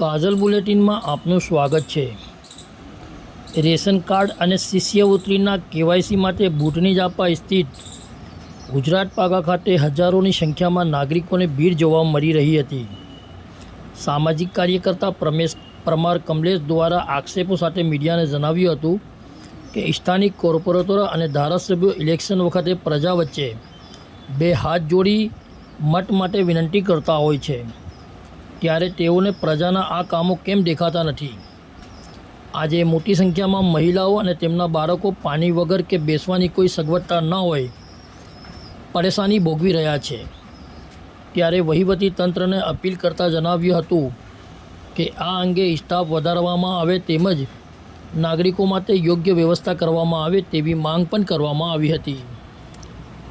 કાજલ બુલેટિનમાં આપનું સ્વાગત છે। રેશન કાર્ડ અને શિષ્યવૃત્તિના કેવાયસી માટે ભૂતની જાપા સ્થિત ગુજરાત પાગા ખાતે હજારોની સંખ્યામાં નાગરિકોને ભીડ જોવા મળી રહી હતી। સામાજિક કાર્યકર્તા પરમાર કમલેશ દ્વારા આક્ષેપો સાથે મીડિયાને જણાવ્યું હતું કે સ્થાનિક કોર્પોરેટરો અને ધારાસભ્યો ઇલેક્શન વખતે પ્રજા વચ્ચે બે હાથ જોડી મત માટે વિનંતી કરતા હોય છે, ત્યારે તેઓને પ્રજાના આ કામો કેમ દેખાતા નથી। આજે મોટી સંખ્યામાં મહિલાઓ અને તેમના બાળકો પાણી વગર કે બેસવાની કોઈ સગવડતા ન હોય પરેશાની ભોગવી રહ્યા છે, ત્યારે વહીવટી તંત્રને અપીલ કરતા જણાવ્યું હતું કે આ અંગે સ્ટાફ વધારવામાં આવે તેમજ નાગરિકો માટે યોગ્ય વ્યવસ્થા કરવામાં આવે તેવી માંગ પણ કરવામાં આવી હતી।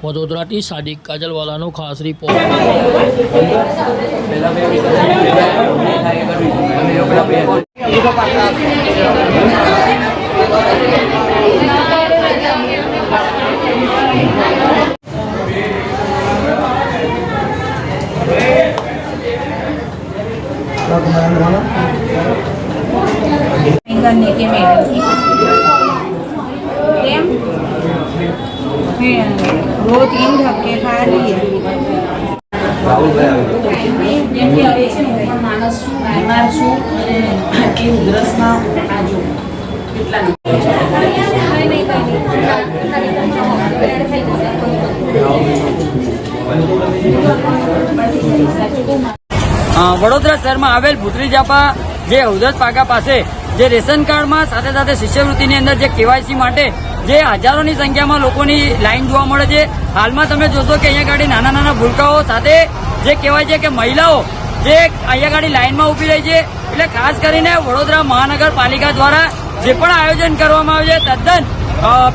વડોદરાથી સાદિક કાજલવાલાનો ખાસ રિપોર્ટ। करने के मैडम दो तीन धक्के खा लिए। मानस बीमार छू आटली उधरसમાં આજુ કેટલા વડોદરા શહેરમાં આવેલ ભૂતરી જાપા જે ઉધરસ પાકા પાસે જે રેશન કાર્ડમાં સાથે સાથે શિષ્યવૃત્તિની અંદર જે કેવાયસી માટે જે હજારોની સંખ્યામાં લોકોની લાઈન જોવા મળે છે। હાલમાં તમે જોશો કે અહીંયા ગાડી નાના નાના ભૂલકાઓ સાથે જે કહેવાય છે કે મહિલાઓ જે અહીંયા ગાડી લાઈનમાં ઊભી રહી છે। એટલે ખાસ કરીને વડોદરા મહાનગરપાલિકા દ્વારા જે પણ આયોજન કરવામાં આવ્યું છે તદ્દન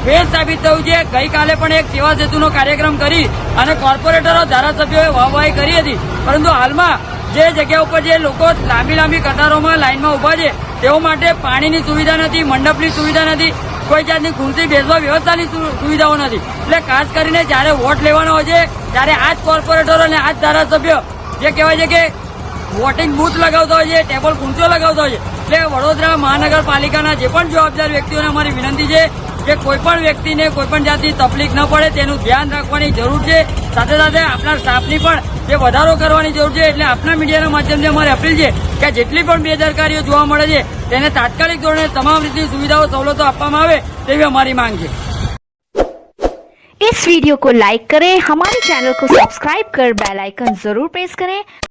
ફેલ સાબિત થયું છે। ગઈકાલે પણ એક સેવા સેતુનો કાર્યક્રમ કરી અને કોર્પોરેટરો ધારાસભ્યોએ વાહવાહી કરી હતી, પરંતુ હાલમાં જે જગ્યા ઉપર જે લોકો લાંબી કતારોમાં લાઈનમાં ઊભા છે તેઓ માટે પાણીની સુવિધા નથી, મંડપની સુવિધા નથી, કોઈ જાતની ખુરશી બેસવા વ્યવસ્થાની સુવિધાઓ નથી। એટલે ખાસ કરીને જ્યારે વોટ લેવાનો હોય છે ત્યારે આ જ કોર્પોરેટરો અને આ જ ધારાસભ્યો જે કહેવાય છે કે વોટિંગ બૂથ લગાવતા હોય છે, ટેબલ કુંચો લગાવતા હોય છે। એટલે વડોદરા મહાનગરપાલિકાના જે પણ જવાબદાર વ્યક્તિઓને અમારી વિનંતી છે કે કોઈપણ વ્યક્તિને કોઈપણ જાતની તકલીફ ન પડે તેનું ધ્યાન રાખવાની જરૂર છે। સાથે સાથે આપણા સ્ટાફની પણ જે વધારો કરવાની જરૂર છે। એટલે આપના મીડિયાના માધ્યમથી અમારી અપીલ છે કે જેટલી પણ બેદરકારીઓ જોવા મળે છે તેને તાત્કાલિક ધોરણે તમામ રીતની સુવિધાઓ સવલતો આપવામાં આવે તેવી અમારી માંગ છે। इस वीडियो को लाइक करें, हमारे चैनल को सब्सक्राइब कर बेल आइकन जरूर प्रेस करें